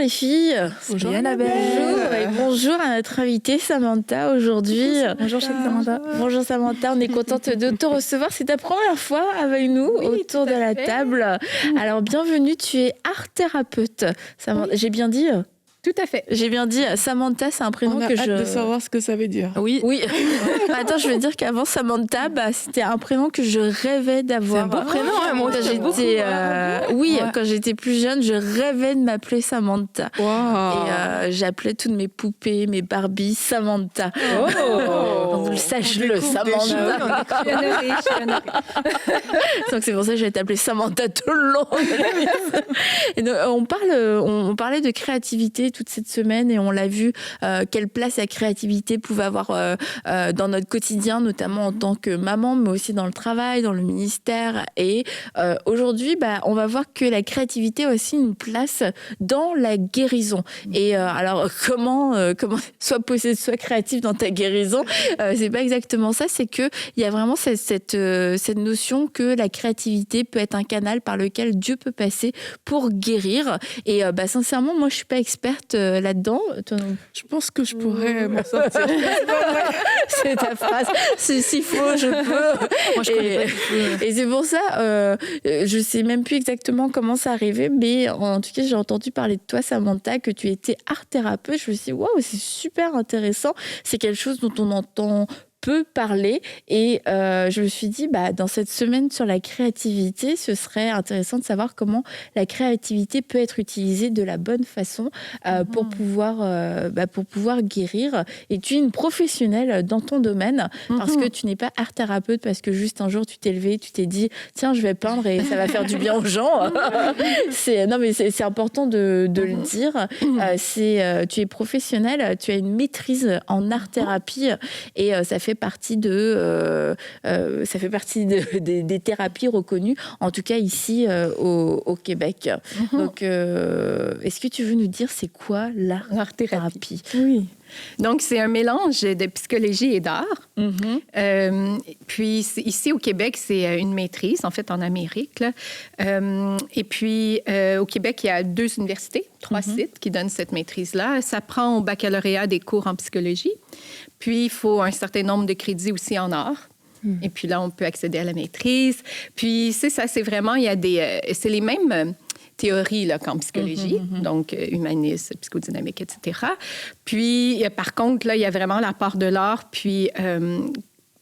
les filles. Bonjour Annabelle. Bonjour et bonjour à notre invitée Samantha aujourd'hui. Bonjour Samantha. Bonjour Samantha, on est contente de te recevoir. C'est ta première fois avec nous autour de la table. Alors bienvenue, tu es art thérapeute. Samantha, j'ai bien dit Tout à fait. J'ai bien dit, Samantha, c'est un prénom on a que hâte de savoir ce que ça veut dire. Oui. Attends, je veux dire qu'avant Samantha, c'était un prénom que je rêvais d'avoir. C'est un beau prénom, moi quand quand j'étais plus jeune, je rêvais de m'appeler Samantha. Wow. Et j'appelais toutes mes poupées, mes Barbies, Samantha. Sache-le, Samantha. Je suis honorée. Donc c'est pour ça que je vais t'appeler Samantha tout le long de la vie. Et donc, on parlait de créativité toute cette semaine et on l'a vu quelle place la créativité pouvait avoir dans notre quotidien, notamment en tant que maman, mais aussi dans le travail, dans le ministère. Et aujourd'hui, on va voir que la créativité a aussi une place dans la guérison. Et alors, comment soit créatif dans ta guérison, c'est pas exactement ça. C'est que il y a vraiment cette notion que la créativité peut être un canal par lequel Dieu peut passer pour guérir. Et sincèrement, moi, je suis pas experte là-dedans. Toi, non. Je pense que je pourrais m'en sortir. C'est ta phrase. S'il faut, je peux. Moi, je connais pas du tout. Et c'est pour ça, je sais même plus exactement comment ça arrivait, mais en tout cas, j'ai entendu parler de toi, Samantha, que tu étais art thérapeute. Je me suis dit, waouh, c'est super intéressant. C'est quelque chose dont on entend peu parler et je me suis dit dans cette semaine sur la créativité, ce serait intéressant de savoir comment la créativité peut être utilisée de la bonne façon pour pouvoir guérir. Et tu es une professionnelle dans ton domaine parce que tu n'es pas art thérapeute parce que juste un jour tu t'es levé, tu t'es dit tiens je vais peindre et ça va faire du bien aux gens. C'est important de le dire. Tu es professionnelle, tu as une maîtrise en art thérapie et ça fait partie des thérapies reconnues, en tout cas ici au Québec. Donc, est-ce que tu veux nous dire c'est quoi l'art-thérapie? Oui. Donc, c'est un mélange de psychologie et d'art. Puis, ici, au Québec, c'est une maîtrise, en fait, en Amérique. Là. Et puis, au Québec, il y a 2 universités, 3 sites qui donnent cette maîtrise-là. Ça prend au baccalauréat des cours en psychologie. Puis, il faut un certain nombre de crédits aussi en art. Et puis là, on peut accéder à la maîtrise. Puis, c'est ça, c'est vraiment, c'est les mêmes théories là, qu'en psychologie, donc humaniste, psychodynamique, etc. Puis, par contre, là, il y a vraiment la part de l'art, puis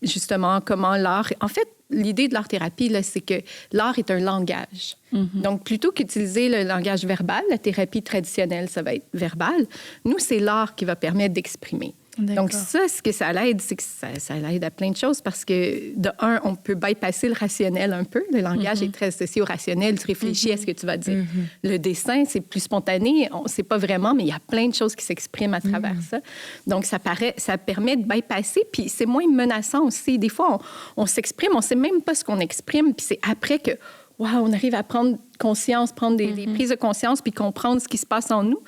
justement, comment l'art... En fait, l'idée de l'art-thérapie, là, c'est que l'art est un langage. Donc, plutôt qu'utiliser le langage verbal, la thérapie traditionnelle, ça va être verbal, nous, c'est l'art qui va permettre d'exprimer. D'accord. Donc, ce que ça l'aide, c'est que ça l'aide à plein de choses parce que, de un, on peut bypasser le rationnel un peu. Le langage est très associé au rationnel. Tu réfléchis à ce que tu vas dire. Le dessin, c'est plus spontané. On ne sait pas vraiment, mais il y a plein de choses qui s'expriment à travers ça. Donc, ça permet de bypasser. Puis, c'est moins menaçant aussi. Des fois, on s'exprime, on ne sait même pas ce qu'on exprime. Puis, c'est après que... Wow, on arrive à prendre conscience, prendre des prises de conscience, puis comprendre ce qui se passe en nous.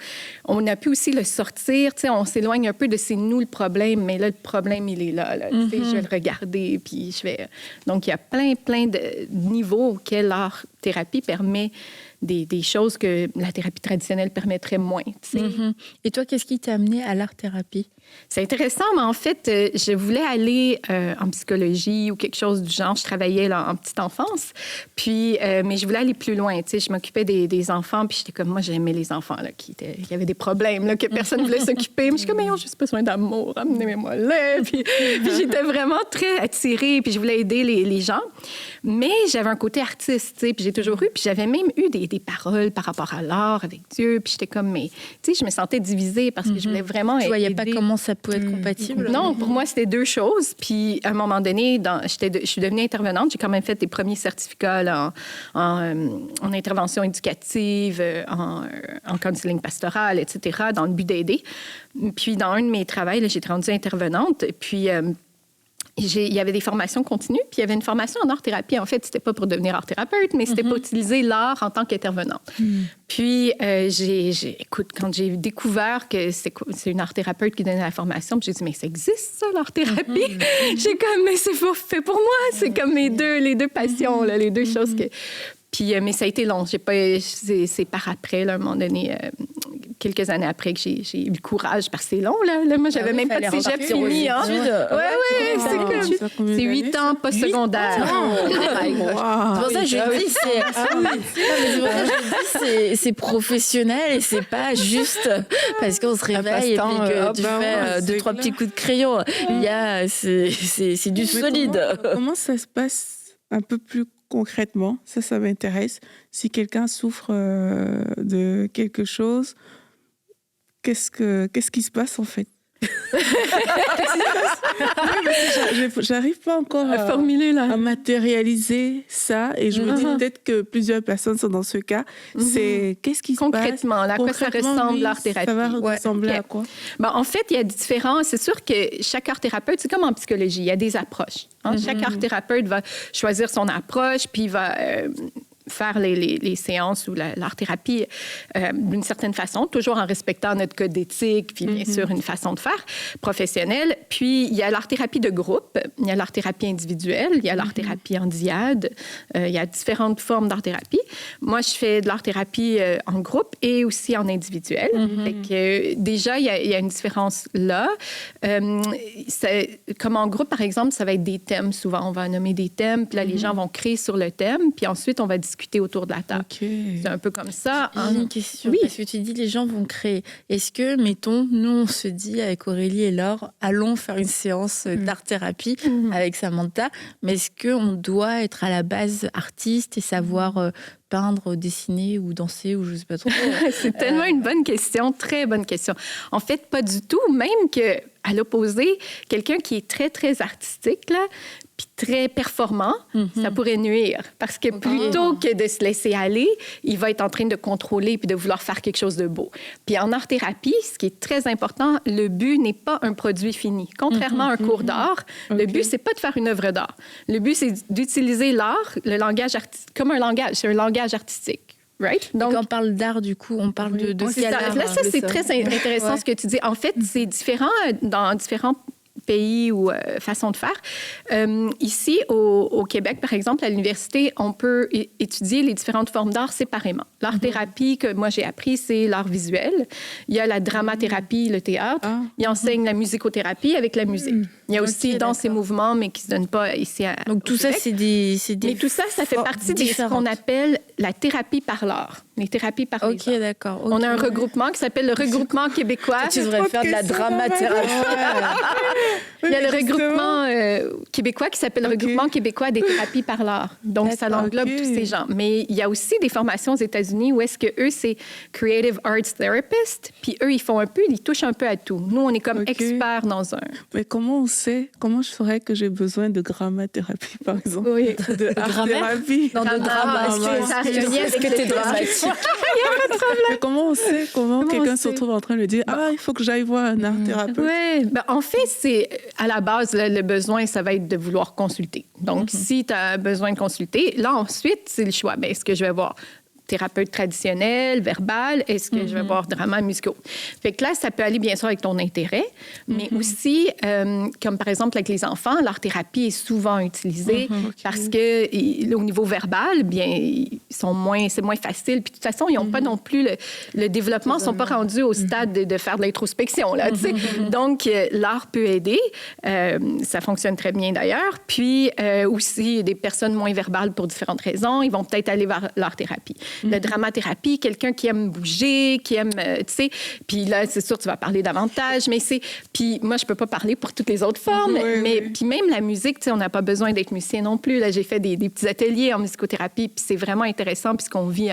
On a pu aussi le sortir, tu sais, on s'éloigne un peu de c'est nous le problème, mais là, le problème, il est là. Tu sais, je vais le regarder, puis je vais... Donc, il y a plein de niveaux auxquels l'art-thérapie permet des choses que la thérapie traditionnelle permettrait moins, tu sais. Et toi, qu'est-ce qui t'a amené à l'art-thérapie? C'est intéressant, mais en fait, je voulais aller en psychologie ou quelque chose du genre. Je travaillais là, en petite enfance, puis, mais je voulais aller plus loin. Tu sais, je m'occupais des enfants, puis j'étais comme, moi, j'aimais les enfants là, qui avaient des problèmes, là, que personne ne voulait s'occuper. Mais je suis comme, ils ont juste besoin d'amour, amenez-moi là. Puis j'étais vraiment très attirée, puis je voulais aider les gens. Mais j'avais un côté artiste, tu sais, puis j'ai toujours eu, puis j'avais même eu des paroles par rapport à l'art avec Dieu, puis j'étais comme, mais, tu sais, je me sentais divisée parce que je voulais vraiment aider. Tu voyais pas comment ça peut être compatible? Non, pour moi, c'était 2 choses. Puis, à un moment donné, je suis devenue intervenante. J'ai quand même fait des premiers certificats là, en intervention éducative, en counseling pastoral, etc., dans le but d'aider. Puis, dans un de mes travaux, là, j'ai été rendue intervenante. Puis, il y avait des formations continues, puis il y avait une formation en art-thérapie. En fait, c'était pas pour devenir art-thérapeute, mais c'était pour utiliser l'art en tant qu'intervenante. Puis, écoute, quand j'ai découvert que c'est une art-thérapeute qui donnait la formation, puis j'ai dit, mais ça existe, ça, l'art-thérapie? J'ai comme, mais c'est fait pour moi. C'est comme les deux passions, là, les deux choses que... Puis, mais ça a été long. C'est par après, là, à un moment donné, quelques années après que j'ai eu le courage, parce que c'est long, là. Moi, j'avais même pas de cégep fini. Hein. C'est 8 ans post-secondaire. C'est pour ça que je dis, c'est professionnel et c'est pas juste parce qu'on se réveille et puis que tu fais 2-3 petits coups de crayon. C'est du solide. Comment ça se passe un peu plus concrètement? Ça m'intéresse. Si quelqu'un souffre de quelque chose, qu'est-ce qui se passe en fait? J'arrive pas encore à formuler là, à matérialiser ça, et je me dis peut-être que plusieurs personnes sont dans ce cas. C'est qu'est-ce qui se passe concrètement, à quoi ça ressemble l'art-thérapie? Ça va ressembler à quoi? En fait, il y a différents. C'est sûr que chaque art-thérapeute, c'est comme en psychologie, il y a des approches. Hein? Chaque art-thérapeute va choisir son approche, puis va faire les séances ou l'art-thérapie d'une certaine façon, toujours en respectant notre code d'éthique, puis bien sûr une façon de faire professionnelle. Puis il y a l'art-thérapie de groupe, il y a l'art-thérapie individuelle, il y a l'art-thérapie en dyade, il y a différentes formes d'art-thérapie. Moi, je fais de l'art-thérapie en groupe et aussi en individuel. Fait que, déjà, il y a une différence là. Comme en groupe, par exemple, ça va être des thèmes souvent. On va nommer des thèmes, puis là, les gens vont créer sur le thème, puis ensuite, on va discuter autour de la table. C'est un peu comme ça. J'ai une question. Oui. Parce que tu dis les gens vont créer. Est-ce que, mettons, nous, on se dit avec Aurélie et Laure, allons faire une séance d'art-thérapie avec Samantha, mais est-ce qu'on doit être à la base artiste et savoir peindre, dessiner ou danser ou je sais pas trop? C'est tellement une bonne question, très bonne question. En fait, pas du tout. Même que à l'opposé, quelqu'un qui est très, très artistique, là, puis très performant, ça pourrait nuire. Parce que plutôt que de se laisser aller, il va être en train de contrôler puis de vouloir faire quelque chose de beau. Puis en art-thérapie, ce qui est très important, le but n'est pas un produit fini. Contrairement à un cours d'art, le but, c'est pas de faire une œuvre d'art. Le but, c'est d'utiliser l'art, le langage artistique, comme un langage. C'est un langage artistique. Right? Donc, quand on parle d'art, du coup, on parle de quel art? Là, ça, c'est très intéressant ce que tu dis. En fait, c'est différent dans différents pays ou façon de faire. Ici, au Québec, par exemple, à l'université, on peut étudier les différentes formes d'art séparément. L'art-thérapie que moi j'ai appris, c'est l'art visuel. Il y a la dramathérapie, le théâtre. Il enseigne la musicothérapie avec la musique. Il y a aussi danse et mouvement, mais qui ne se donne pas ici à Donc tout ça, c'est des Mais tout ça, ça fait partie de ce qu'on appelle la thérapie par l'art. Les thérapies par les arts. D'accord. On a un regroupement qui s'appelle le Regroupement québécois. Tu devrais faire de la dramathérapie. Il y a le regroupement québécois qui s'appelle le Regroupement québécois des thérapies par l'art. Donc, ça englobe tous ces gens. Mais il y a aussi des formations aux États-Unis où est-ce que eux, c'est Creative Arts Therapist. Puis eux, ils touchent un peu à tout. Nous, on est comme experts dans un... Mais comment je saurais que j'ai besoin de grammathérapie, par exemple? Oui. De art-thérapie? Non, de drama. Est-ce que t'es dramatique? Il n'y a pas de problème. Mais comment on sait? Comment quelqu'un se retrouve en train de dire « Ah, il faut que j'aille voir un art-thérapeute. » Oui. En fait, c'est à la base, le besoin, ça va être de vouloir consulter. Donc, si tu as besoin de consulter, là, ensuite, c'est le choix. Est-ce que je vais voir thérapeute traditionnel, verbal, est-ce que je vais voir drama musicaux? Fait que là, ça peut aller bien sûr avec ton intérêt, mais aussi, comme par exemple avec les enfants, l'art-thérapie est souvent utilisée parce que au niveau verbal, bien, c'est moins facile. Puis de toute façon, ils n'ont pas non plus le développement, ils ne sont pas rendus au stade de faire de l'introspection. Là, Donc, l'art peut aider. Ça fonctionne très bien d'ailleurs. Puis aussi, des personnes moins verbales pour différentes raisons, ils vont peut-être aller vers l'art-thérapie. La dramathérapie, quelqu'un qui aime bouger, qui aime, tu sais, puis là, c'est sûr, tu vas parler davantage, mais c'est... Puis moi, je peux pas parler pour toutes les autres formes, puis même la musique, tu sais, on n'a pas besoin d'être musicien non plus. Là, j'ai fait des petits ateliers en musicothérapie, puis c'est vraiment intéressant, puis ce qu'on vit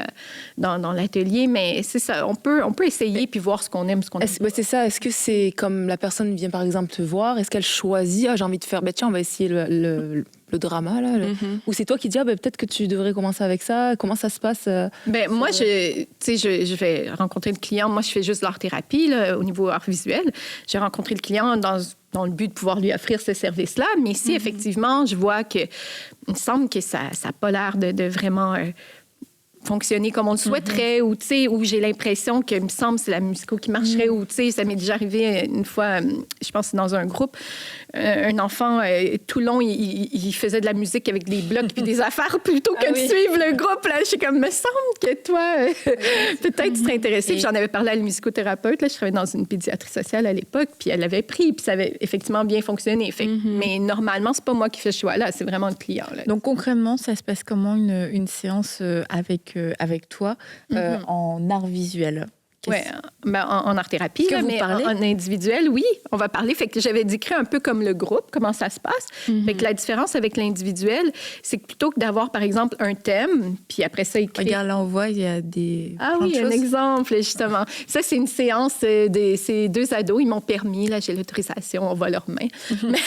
dans l'atelier, mais c'est ça, on peut essayer, puis voir ce qu'on aime, ce qu'on aime. C'est ça, est-ce que c'est comme la personne vient, par exemple, te voir, est-ce qu'elle choisit, j'ai envie de faire, tiens, on va essayer le drama, là, ou c'est toi qui dis, peut-être que tu devrais commencer avec ça, comment ça se passe? Moi, je vais rencontrer le client. Moi, je fais juste l'art-thérapie là, au niveau art visuel. J'ai rencontré le client dans le but de pouvoir lui offrir ce service-là. Mais si, effectivement, je vois que il me semble que ça n'a pas l'air de vraiment fonctionner comme on le souhaiterait, ou tu sais, où j'ai l'impression que, il me semble, c'est la musico qui marcherait, ou tu sais, ça m'est déjà arrivé une fois, je pense que c'est dans un groupe, un enfant, tout long, il faisait de la musique avec des blocs puis des affaires plutôt que de suivre le groupe. Là, je suis comme, me semble que toi, peut-être tu serais intéressée. Puis j'en avais parlé à la musicothérapeute, là, je travaillais dans une pédiatrie sociale à l'époque, puis elle l'avait pris, puis ça avait effectivement bien fonctionné. Fait, mais normalement, c'est pas moi qui fais ce choix-là, c'est vraiment le client. Là. Donc concrètement, ça se passe comment une séance avec toi en art visuel? Oui, en art-thérapie, là, mais en individuel, oui, on va parler. Fait que j'avais décrit un peu comme le groupe, comment ça se passe. Fait que la différence avec l'individuel, c'est que plutôt que d'avoir, par exemple, un thème, puis après ça, écrire... Regarde, là, on voit, il y a des... Ah oui, un exemple, justement. Ça, c'est une séance de ces 2 ados. Ils m'ont permis, là, j'ai l'autorisation, on voit leurs mains. Mais...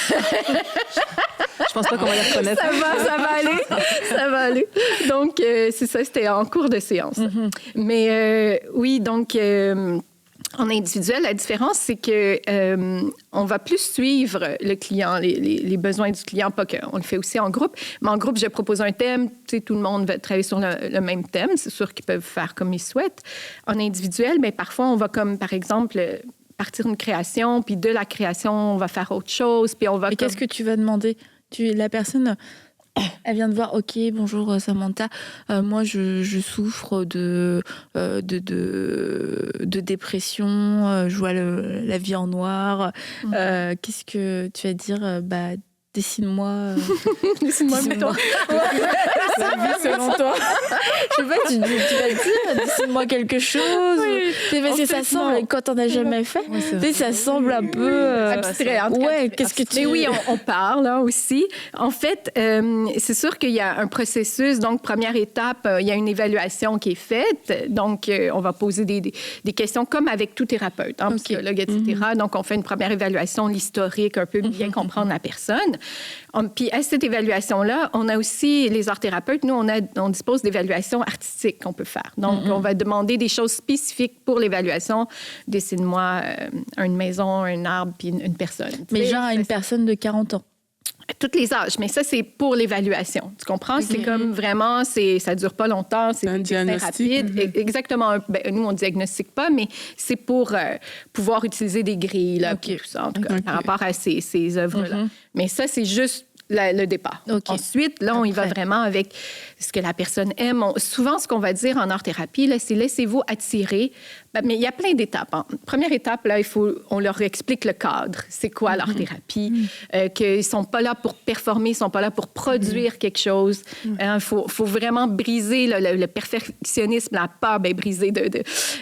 Je pense pas qu'on va les reconnaître. Ça va aller. Donc, c'est ça, c'était en cours de séance. Mais oui, donc... en individuel, la différence, c'est que on va plus suivre le client, les besoins du client, pas qu'on le fait aussi en groupe. Mais en groupe, je propose un thème, tu sais, tout le monde va travailler sur le même thème. C'est sûr qu'ils peuvent faire comme ils souhaitent. En individuel, mais parfois, on va comme, par exemple, partir une création, puis de la création, on va faire autre chose, puis on va... Et qu'est-ce que tu vas demander? La personne... Elle vient de voir, ok, bonjour Samantha, moi je souffre de dépression, je vois la vie en noir. Qu'est-ce que tu vas dire? Dessine-moi. Dessine-moi plutôt. La vie selon toi. Je sais pas, tu vas dire, dessine-moi quelque chose. Oui. Parce que ça semble, quand on n'a jamais fait, ça semble un peu abstrait. Ouais, qu'est-ce que tu... Mais oui, on parle hein, aussi. En fait, c'est sûr qu'il y a un processus. Donc, première étape, il y a une évaluation qui est faite. Donc, on va poser des questions comme avec tout thérapeute, psychologue, etc. Donc, on fait une première évaluation, l'historique, un peu bien comprendre la personne. Puis à cette évaluation-là, on a aussi, les art-thérapeutes, nous, on dispose d'évaluations artistiques qu'on peut faire. Donc, on va demander des choses spécifiques pour l'évaluation. Dessine-moi une maison, un arbre, puis une personne. Mais genre une personne de 40 ans. À tous les âges, mais ça, c'est pour l'évaluation. Tu comprends? C'est comme vraiment, ça dure pas longtemps, c'est un diagnostic rapide. Exactement. Nous, on ne diagnostique pas, mais c'est pour pouvoir utiliser des grilles, là, puis tout ça, en tout cas, par rapport à ces œuvres-là. Mais ça, c'est juste le départ. Ensuite, là, on y va vraiment avec ce que la personne aime. Souvent, ce qu'on va dire en art-thérapie, là, c'est laissez-vous attirer. Mais il y a plein d'étapes. Hein. Première étape, là, on leur explique le cadre. C'est quoi l'art-thérapie? Qu'ils ne sont pas là pour performer, ils ne sont pas là pour produire quelque chose. Il faut vraiment briser le perfectionnisme, la peur, briser,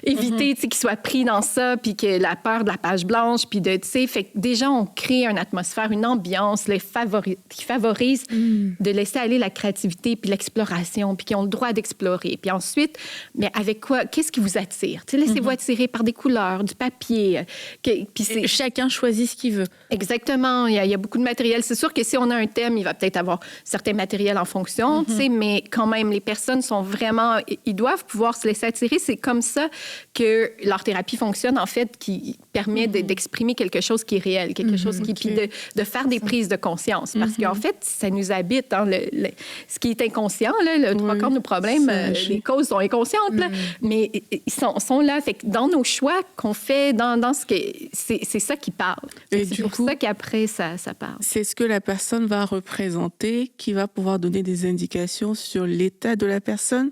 éviter qu'ils soient pris dans ça, puis que la peur de la page blanche, puis fait que déjà, on crée une atmosphère, une ambiance qui favorise de laisser aller la créativité, puis l'exploration, puis qui ont le droit d'explorer. Puis ensuite, mais avec quoi? Qu'est-ce qui vous attire? Laissez-vous attirer par des couleurs, du papier. Puis chacun choisit ce qu'il veut. Exactement. Il y a beaucoup de matériel. C'est sûr que si on a un thème, il va peut-être avoir certains matériels en fonction, mais quand même, les personnes sont vraiment... Ils doivent pouvoir se laisser attirer. C'est comme ça que l'art-thérapie fonctionne, en fait, qui permet d'exprimer quelque chose qui est réel, quelque chose qui... Puis de faire des prises de conscience. Parce qu'en fait, ça nous habite. Hein, ce qui est inconscient, là, le trois quarts de nos problèmes, les causes sont inconscientes, là, mais ils sont là. Fait que dans nos choix qu'on fait, dans ce que... C'est ça qui parle. Et c'est pour ça qu'après, ça parle. C'est ce que la personne va représenter qui va pouvoir donner des indications sur l'état de la personne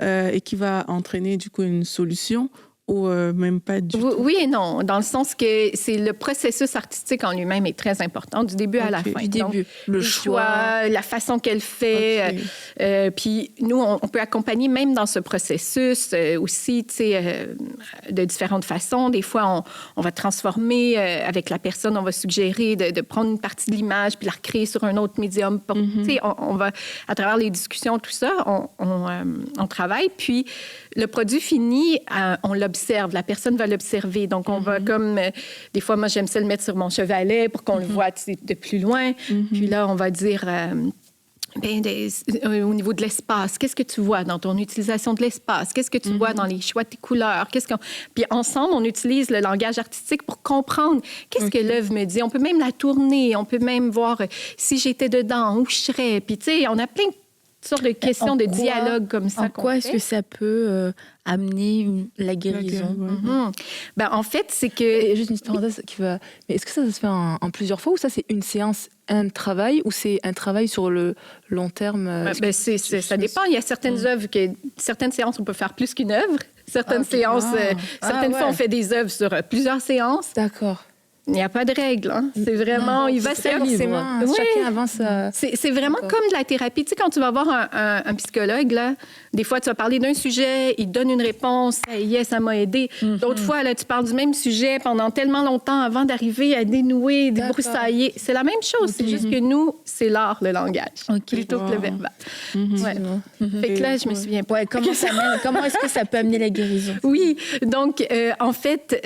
et qui va entraîner, du coup, une solution ou même pas du tout? Oui et non, dans le sens que c'est le processus artistique en lui-même est très important, du début à la fin. Du début, donc, le choix, la façon qu'elle fait. Puis nous, on peut accompagner même dans ce processus aussi, tu sais, de différentes façons. Des fois, on va transformer avec la personne, on va suggérer de prendre une partie de l'image puis la recréer sur un autre médium. Tu sais, on va, à travers les discussions, tout ça, on travaille. Puis le produit fini, on l'observe, la personne va l'observer. Donc, on va comme... des fois, moi, j'aime ça le mettre sur mon chevalet pour qu'on le voit de plus loin. Puis là, on va dire... au niveau de l'espace, qu'est-ce que tu vois dans ton utilisation de l'espace? Qu'est-ce que tu vois dans les choix de tes couleurs? Puis ensemble, on utilise le langage artistique pour comprendre qu'est-ce que l'œuvre me dit. On peut même la tourner, on peut même voir si j'étais dedans, où je serais. Puis tu sais, on a plein de sortes de questions, de dialogue comme ça. En quoi est-ce que ça peut amener la guérison? Ben, en fait, c'est que... Juste une petite parenthèse qui va... Mais est-ce que ça se fait en plusieurs fois ou ça, c'est une séance, un travail ou c'est un travail sur le long terme? Ça dépend. Il y a certaines œuvres, certaines séances, on peut faire plus qu'une œuvre. Certaines séances, certaines fois, on fait des œuvres sur plusieurs séances. D'accord. Il n'y a pas de règle. Hein. C'est vraiment, il va se faire forcément. Chacun avance. C'est vraiment comme de la thérapie. Tu sais, quand tu vas voir un psychologue, là, des fois, tu vas parler d'un sujet, il te donne une réponse, ça m'a aidé. D'autres fois, là, tu parles du même sujet pendant tellement longtemps avant d'arriver à dénouer, débroussailler. C'est la même chose. C'est juste que nous, c'est l'art, le langage, plutôt que le verbal. Fait que là, je me souviens pas. Comment est-ce que ça peut amener la guérison? Oui. Donc, en fait...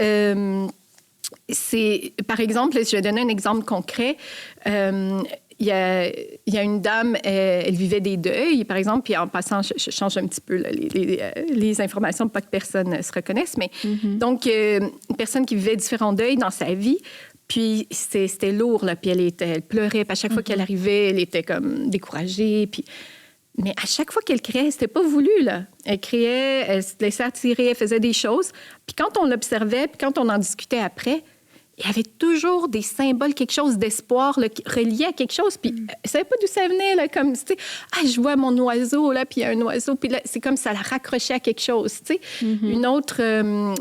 par exemple, je vais donner un exemple concret. Il y a une dame, elle vivait des deuils, par exemple, puis en passant, je change un petit peu là, les informations pour pas que personne se reconnaisse, mais donc, une personne qui vivait différents deuils dans sa vie, puis c'était lourd, là, puis elle pleurait, puis à chaque fois qu'elle arrivait, elle était comme découragée, puis... Mais à chaque fois qu'elle créait, c'était pas voulu, là. Elle créait, elle se laissait attirer, elle faisait des choses. Puis quand on l'observait, puis quand on en discutait après, il y avait toujours des symboles, quelque chose d'espoir là, relié à quelque chose. Puis elle savait pas d'où ça venait, là, comme, tu sais, je vois mon oiseau, là, puis il y a un oiseau. Puis là, c'est comme ça la raccrochait à quelque chose, tu sais. Une autre, elle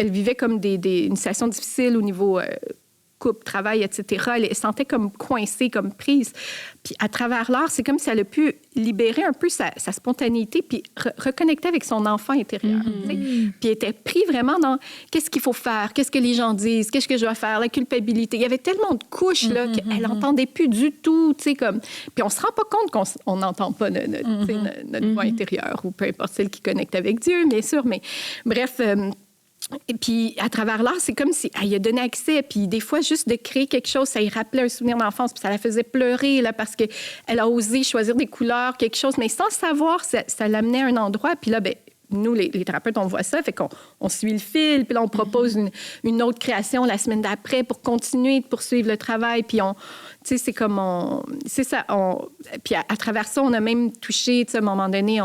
vivait comme une situation difficile au niveau... couple, travail, etc. Elle se sentait comme coincée, comme prise. Puis à travers l'art, c'est comme si elle a pu libérer un peu sa spontanéité puis reconnecter avec son enfant intérieur. Puis elle était prise vraiment dans qu'est-ce qu'il faut faire, qu'est-ce que les gens disent, qu'est-ce que je dois faire, la culpabilité. Il y avait tellement de couches là, qu'elle n'entendait plus du tout. Comme... Puis on se rend pas compte qu'on n'entend pas notre voix intérieure ou peu importe celle qui connecte avec Dieu, bien sûr. Mais bref... Et puis, à travers l'art, c'est comme si elle a donné accès. Puis, des fois, juste de créer quelque chose, ça y rappelait un souvenir d'enfance. Puis, ça la faisait pleurer, là, parce qu'elle a osé choisir des couleurs, quelque chose. Mais sans savoir, ça l'amenait à un endroit. Puis là, ben nous, les thérapeutes, on voit ça. Fait qu'on suit le fil. Puis là, on propose une autre création la semaine d'après pour continuer de poursuivre le travail. Puis, tu sais, c'est comme c'est ça. Puis, à travers ça, on a même touché, tu sais, à un moment donné,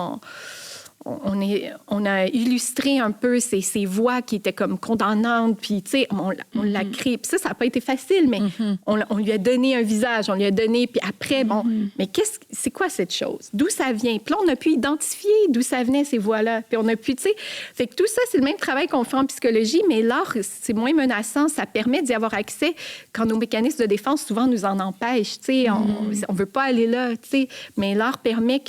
on a illustré un peu ces voix qui étaient comme condamnantes, puis tu sais, on l'a créé. Puis ça n'a pas été facile, mais on lui a donné un visage, on lui a donné, puis après, mais c'est quoi cette chose? D'où ça vient? Puis là, on a pu identifier d'où ça venait, ces voix-là. Puis on a pu, tu sais, fait que tout ça, c'est le même travail qu'on fait en psychologie, mais l'art, c'est moins menaçant, ça permet d'y avoir accès quand nos mécanismes de défense, souvent, nous en empêchent, tu sais, on veut pas aller là, tu sais, mais l'art permet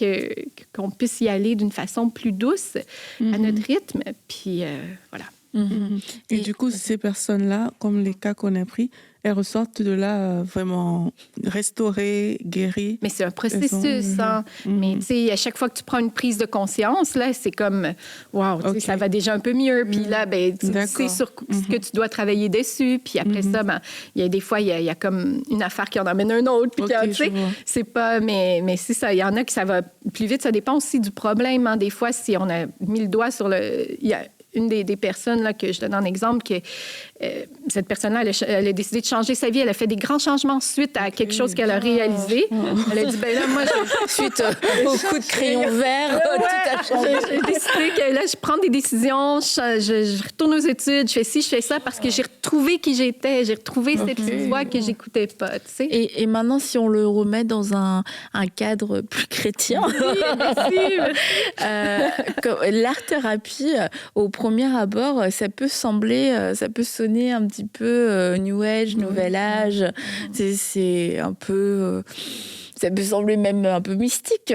qu'on puisse y aller d'une façon plus douce à notre rythme, puis voilà. Et du coup, ces personnes-là, comme les cas qu'on a pris, elles ressortent de là vraiment restaurées, guéries. Mais c'est un processus, hein. Mais tu sais, à chaque fois que tu prends une prise de conscience, là, c'est comme, wow, ça va déjà un peu mieux. Puis là, ben, tu sais sur ce que tu dois travailler dessus. Puis après ça, ben, il y a des fois, il y a comme une affaire qui en amène un autre. Puis tu sais, c'est pas, mais c'est ça. Il y en a que ça va plus vite. Ça dépend aussi du problème. Hein. Des fois, si on a mis le doigt sur il y a une des personnes là, que je donne en exemple, que cette personne-là, elle a décidé de changer sa vie. Elle a fait des grands changements suite à quelque chose qu'elle a réalisé. Elle a dit, ben là, moi, suite au coup de crayon vert, tout a changé. J'ai décidé que là, je prends des décisions, je retourne aux études, je fais ci, je fais ça, parce que j'ai retrouvé qui j'étais, j'ai retrouvé cette petite voix que j'écoutais pas, tu sais. Et maintenant, si on le remet dans un cadre plus chrétien, l'art-thérapie, au premier abord, ça peut sonner un petit peu New Age, Nouvel Âge. C'est un peu... ça peut sembler même un peu mystique.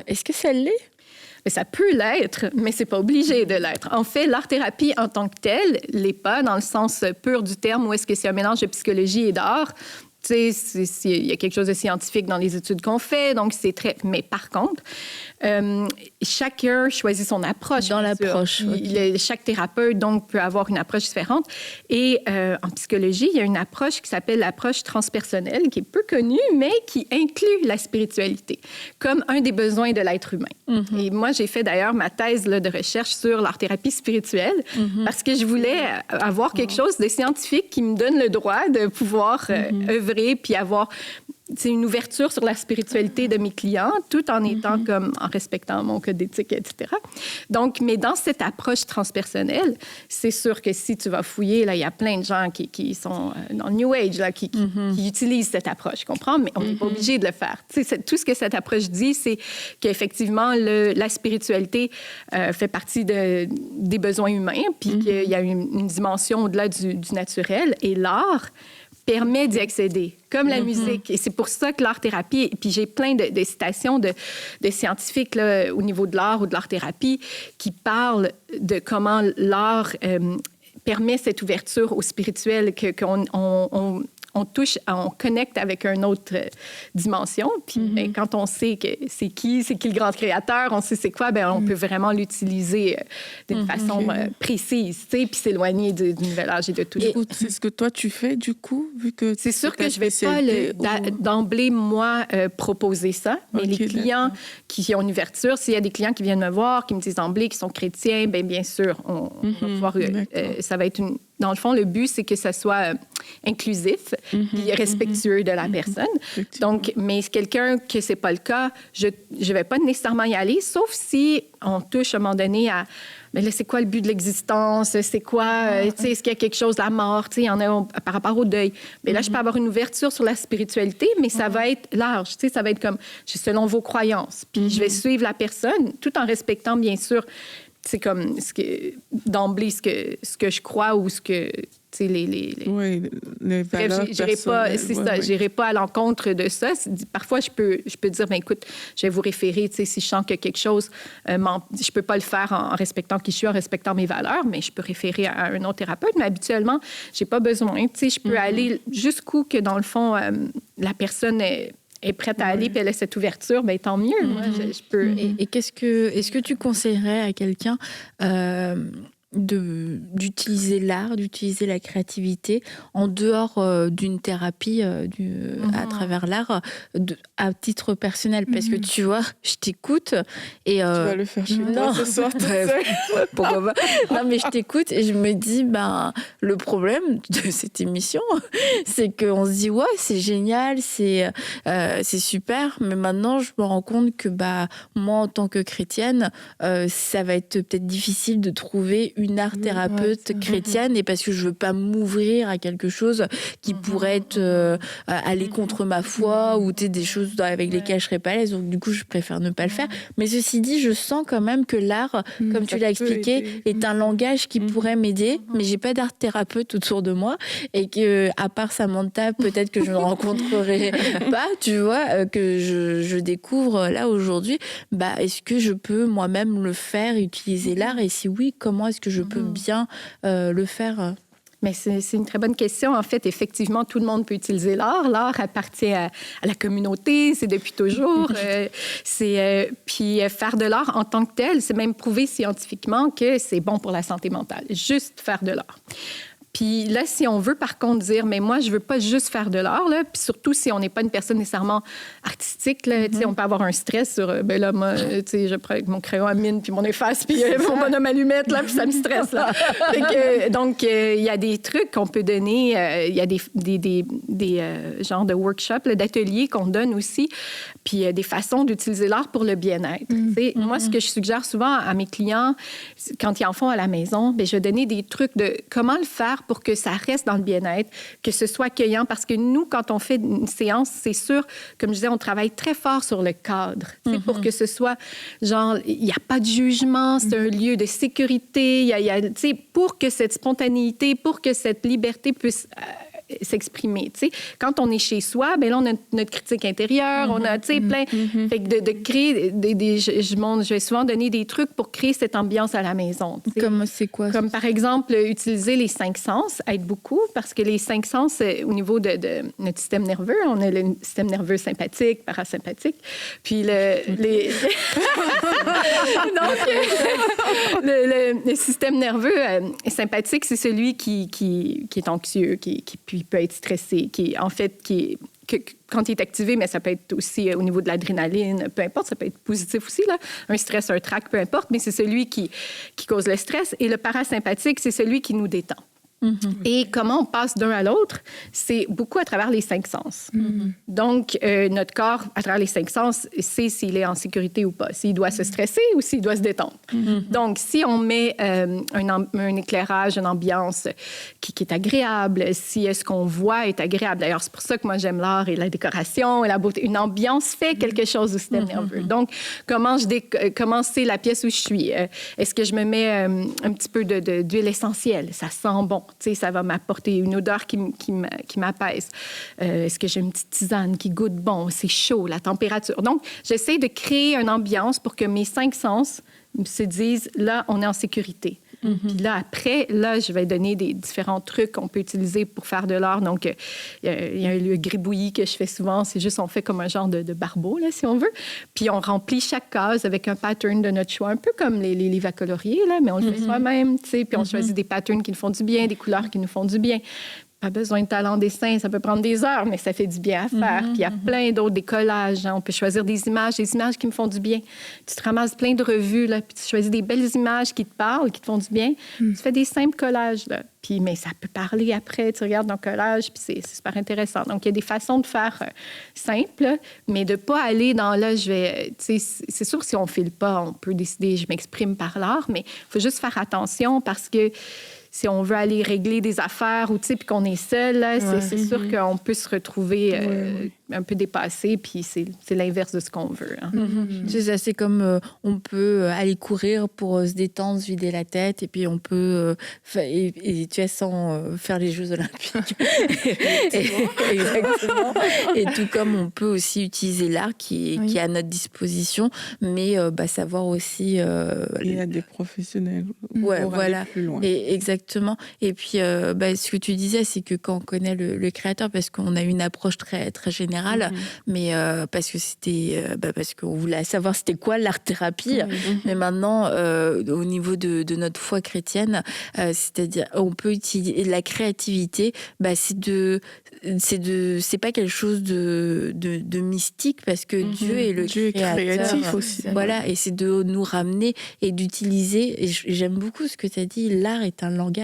Est-ce que ça l'est? Mais ça peut l'être, mais c'est pas obligé de l'être. En fait, l'art-thérapie en tant que telle l'est pas dans le sens pur du terme, où est-ce que c'est un mélange de psychologie et d'art. Tu sais, il y a quelque chose de scientifique dans les études qu'on fait, donc c'est très... Mais par contre, chacun choisit son approche. Dans l'approche, chaque thérapeute, donc, peut avoir une approche différente. Et en psychologie, il y a une approche qui s'appelle l'approche transpersonnelle, qui est peu connue, mais qui inclut la spiritualité comme un des besoins de l'être humain. Et moi, j'ai fait d'ailleurs ma thèse là, de recherche sur l'art-thérapie spirituelle parce que je voulais avoir quelque chose de scientifique qui me donne le droit de pouvoir œuvrer puis avoir c'est une ouverture sur la spiritualité de mes clients, tout en étant en respectant mon code d'éthique, etc. Donc, mais dans cette approche transpersonnelle, c'est sûr que si tu vas fouiller, là, il y a plein de gens qui sont dans le New Age, là, qui utilisent cette approche, comprends? Mais on n'est pas obligé de le faire. Tout ce que cette approche dit, c'est qu'effectivement, la spiritualité fait partie des besoins humains, puis qu'il y a une dimension au-delà du naturel, et l'art permet d'y accéder, comme la musique. Et c'est pour ça que l'art-thérapie, puis j'ai plein de citations de scientifiques là, au niveau de l'art ou de l'art-thérapie qui parlent de comment l'art permet cette ouverture au spirituel, on touche, on connecte avec une autre dimension. Puis ben, quand on sait que c'est qui le grand créateur, on sait c'est quoi, ben, on peut vraiment l'utiliser d'une façon précise, tu sais, puis s'éloigner du nouvel âge et de tout. Et c'est ce que toi tu fais du coup, vu que c'est sûr que je vais pas d'emblée moi proposer ça, mais les clients qui ont une ouverture, s'il y a des clients qui viennent me voir, qui me disent d'emblée qu'ils sont chrétiens, ben bien sûr, on va pouvoir, ça va être dans le fond, le but, c'est que ça soit inclusif et respectueux de la personne. Donc, mais quelqu'un que c'est pas le cas, je vais pas nécessairement y aller, sauf si on touche à un moment donné à mais là, c'est quoi le but de l'existence? C'est quoi, tu sais, est-ce qu'il y a quelque chose, la mort? Tu sais, il y en a par rapport au deuil. Mais là, je peux avoir une ouverture sur la spiritualité, mais ça va être large. Tu sais, ça va être comme, selon vos croyances. Puis je vais suivre la personne, tout en respectant, bien sûr, c'est comme d'emblée ce que je crois ou ce que oui, les valeurs personnelles. C'est ça, j'irai pas à l'encontre de ça. Parfois, je peux dire, ben écoute, je vais vous référer, si je sens que quelque chose, je peux pas le faire en respectant qui je suis, en respectant mes valeurs, mais je peux référer à un autre thérapeute. Mais habituellement, j'ai pas besoin. Je peux aller jusqu'où que, dans le fond, la personne est prête à aller, puis elle a cette ouverture, bien, tant mieux. Moi, je peux... Et est-ce que tu conseillerais à quelqu'un d'utiliser l'art, d'utiliser la créativité en dehors d'une thérapie à travers l'art à titre personnel? Parce que tu vois, je t'écoute et... Tu vas le faire chez toi ce soir toute seule. Pourquoi pas? Non, mais je t'écoute et je me dis, le problème de cette émission, c'est qu'on se dit, ouais, c'est génial, c'est super, mais maintenant, je me rends compte que moi, en tant que chrétienne, ça va être peut-être difficile de trouver une art-thérapeute chrétienne, et parce que je veux pas m'ouvrir à quelque chose qui pourrait être aller contre ma foi ou des choses avec lesquelles je serais pas à l'aise. Donc du coup, je préfère ne pas le faire. Mais ceci dit, je sens quand même que l'art, comme tu l'as expliqué, est un langage qui pourrait m'aider, mais j'ai pas d'art-thérapeute autour de moi, et que à part Samantha, peut-être que je ne rencontrerai pas, tu vois, que je découvre là aujourd'hui. Est-ce que je peux moi-même le faire, utiliser l'art, et si oui, comment est-ce que je peux bien le faire? Mais c'est une très bonne question. En fait, effectivement, tout le monde peut utiliser l'art. L'art appartient à la communauté, c'est depuis toujours. Puis faire de l'art en tant que tel, c'est même prouvé scientifiquement que c'est bon pour la santé mentale. Juste faire de l'art. Puis là, si on veut, par contre, dire, mais moi, je veux pas juste faire de l'art, là, puis surtout si on n'est pas une personne nécessairement artistique, là, tu sais, on peut avoir un stress sur, là, moi, tu sais, je prends mon crayon à mine, puis mon efface, puis mon bonhomme allumette, là, puis ça me stresse, là. Donc, il y a des trucs qu'on peut donner, il y a des genres de workshops, d'ateliers qu'on donne aussi, puis des façons d'utiliser l'art pour le bien-être. Moi, ce que je suggère souvent à mes clients, quand ils en font à la maison, bien, je vais donner des trucs de comment le faire pour que ça reste dans le bien-être, que ce soit accueillant. Parce que nous, quand on fait une séance, c'est sûr, comme je disais, on travaille très fort sur le cadre. Pour que ce soit, genre, il n'y a pas de jugement, c'est un lieu de sécurité. Pour que cette spontanéité, pour que cette liberté puisse s'exprimer. Quand on est chez soi, bien là, on a notre critique intérieure, on a plein... Fait que de créer je vais souvent donner des trucs pour créer cette ambiance à la maison. Comme c'est quoi? Comme par exemple, utiliser les 5 sens aide beaucoup, parce que les 5 sens, au niveau de notre système nerveux, on a le système nerveux sympathique, parasympathique, puis le système nerveux sympathique, c'est celui qui est anxieux, qui peut être stressé, quand il est activé, mais ça peut être aussi au niveau de l'adrénaline, peu importe, ça peut être positif aussi, là. Un stress, un trac, peu importe, mais c'est celui qui cause le stress. Et le parasympathique, c'est celui qui nous détend. Et comment on passe d'un à l'autre, c'est beaucoup à travers les 5 sens. Donc, notre corps, à travers les 5 sens, sait s'il est en sécurité ou pas, s'il doit se stresser ou s'il doit se détendre. Donc, si on met un éclairage, une ambiance qui est agréable, si ce qu'on voit est agréable. D'ailleurs, c'est pour ça que moi, j'aime l'art et la décoration et la beauté. Une ambiance fait quelque chose au système nerveux. Donc, comment c'est la pièce où je suis? Est-ce que je me mets un petit peu d'huile essentielle? Ça sent bon. Tu sais, ça va m'apporter une odeur qui m'apaise. Est-ce que j'ai une petite tisane qui goûte bon? C'est chaud, la température. Donc, j'essaie de créer une ambiance pour que mes 5 sens se disent, là, on est en sécurité. Puis là, après, je vais donner des différents trucs qu'on peut utiliser pour faire de l'art. Donc, il y a le gribouillis que je fais souvent. C'est juste, on fait comme un genre de barbeau, là, si on veut. Puis, on remplit chaque case avec un pattern de notre choix, un peu comme les livres à colorier, là, mais on le fait soi-même, tu sais. Puis, on choisit des patterns qui nous font du bien, des couleurs qui nous font du bien. Pas besoin de talent dessin, ça peut prendre des heures, mais ça fait du bien à faire. Puis il y a plein d'autres, des collages. Hein. On peut choisir des images qui me font du bien. Tu te ramasses plein de revues, là, puis tu choisis des belles images qui te parlent, qui te font du bien. Tu fais des simples collages, là. Puis, mais ça peut parler après. Tu regardes ton collage, puis c'est super intéressant. Donc, il y a des façons de faire simples, mais de ne pas aller dans là, c'est sûr, si on ne file pas, on peut décider, je m'exprime par l'art, mais il faut juste faire attention parce que si on veut aller régler des affaires ou puis qu'on est seul, là, c'est sûr qu'on peut se retrouver un peu dépassé, puis c'est l'inverse de ce qu'on veut. Hein. C'est ça, c'est comme on peut aller courir pour se détendre, se vider la tête, et puis on peut, et tu es sans faire les Jeux Olympiques. Exactement. Et tout comme on peut aussi utiliser l'art qui est à notre disposition, mais savoir aussi... Il y a des professionnels pour aller plus loin. Et exactement. Et puis, ce que tu disais, c'est que quand on connaît le créateur, parce qu'on a une approche très, très générale, mais parce qu'on voulait savoir c'était quoi l'art-thérapie. Mais maintenant, au niveau de notre foi chrétienne, c'est-à-dire on peut utiliser la créativité, c'est pas quelque chose de mystique, parce que Dieu est le créateur. Créatif aussi. Voilà, et c'est de nous ramener et d'utiliser. Et j'aime beaucoup ce que tu as dit, l'art est un langage.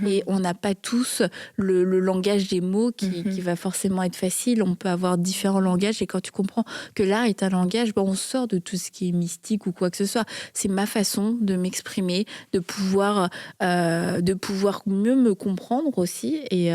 Et on n'a pas tous le langage des mots qui va forcément être facile. On peut avoir différents langages, et quand tu comprends que l'art est un langage, on sort de tout ce qui est mystique ou quoi que ce soit. C'est ma façon de m'exprimer, de pouvoir mieux me comprendre aussi, et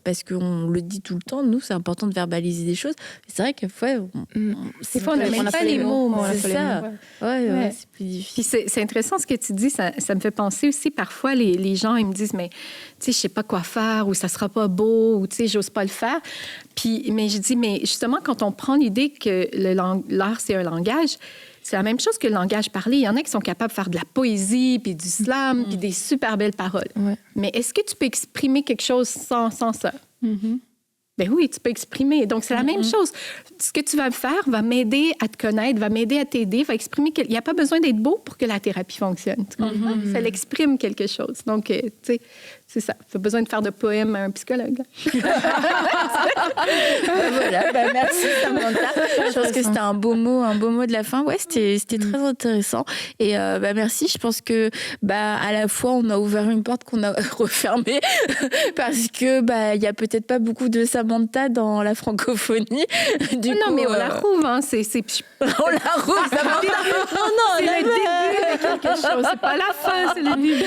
parce qu'on le dit tout le temps, nous c'est important de verbaliser des choses, mais c'est vrai que des fois on n'a même pas les mots, c'est ça. Ouais, c'est plus difficile. Puis c'est intéressant ce que tu dis, ça me fait penser aussi, parfois les gens ils me disent, mais tu sais, je sais pas quoi faire, ou ça sera pas beau, ou tu sais, j'ose pas le faire. Puis, mais je dis, mais justement, quand on prend l'idée que l'art, c'est un langage, c'est la même chose que le langage parlé. Il y en a qui sont capables de faire de la poésie, puis du slam, puis des super belles paroles. Mais est-ce que tu peux exprimer quelque chose sans ça? Ben oui, tu peux exprimer. Donc, c'est la même chose. Ce que tu vas faire va m'aider à te connaître, va m'aider à t'aider, va exprimer... Il n'y a pas besoin d'être beau pour que la thérapie fonctionne. Tu comprends? Ça l'exprime quelque chose. Donc, tu sais, c'est ça. Pas besoin de faire de poème à un psychologue. Voilà, merci Samantha. Je pense que c'était un beau mot de la fin. Ouais, c'était très intéressant. Et merci. Je pense que à la fois on a ouvert une porte qu'on a refermée parce que il y a peut-être pas beaucoup de Samantha dans la francophonie. Non, mais on la rouvre. Hein. On la rouvre, Samantha. Non, c'est le début de quelque chose. C'est pas la fin, c'est le début.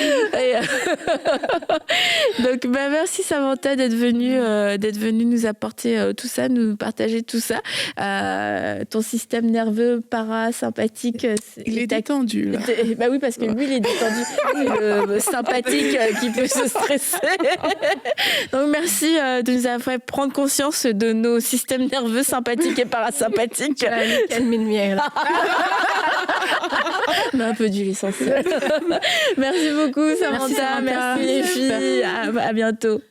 Donc, merci Samantha d'être venue nous apporter tout ça, nous partager tout ça. Ton système nerveux parasympathique, il est détendu. Là. Oui, parce que lui, il est détendu. Le sympathique qui peut se stresser. Donc, merci de nous avoir fait prendre conscience de nos systèmes nerveux sympathiques et parasympathiques. Calme une mienne, là. Mais un peu d'huile essentielle. Merci beaucoup, Samantha. Merci les filles. À bientôt.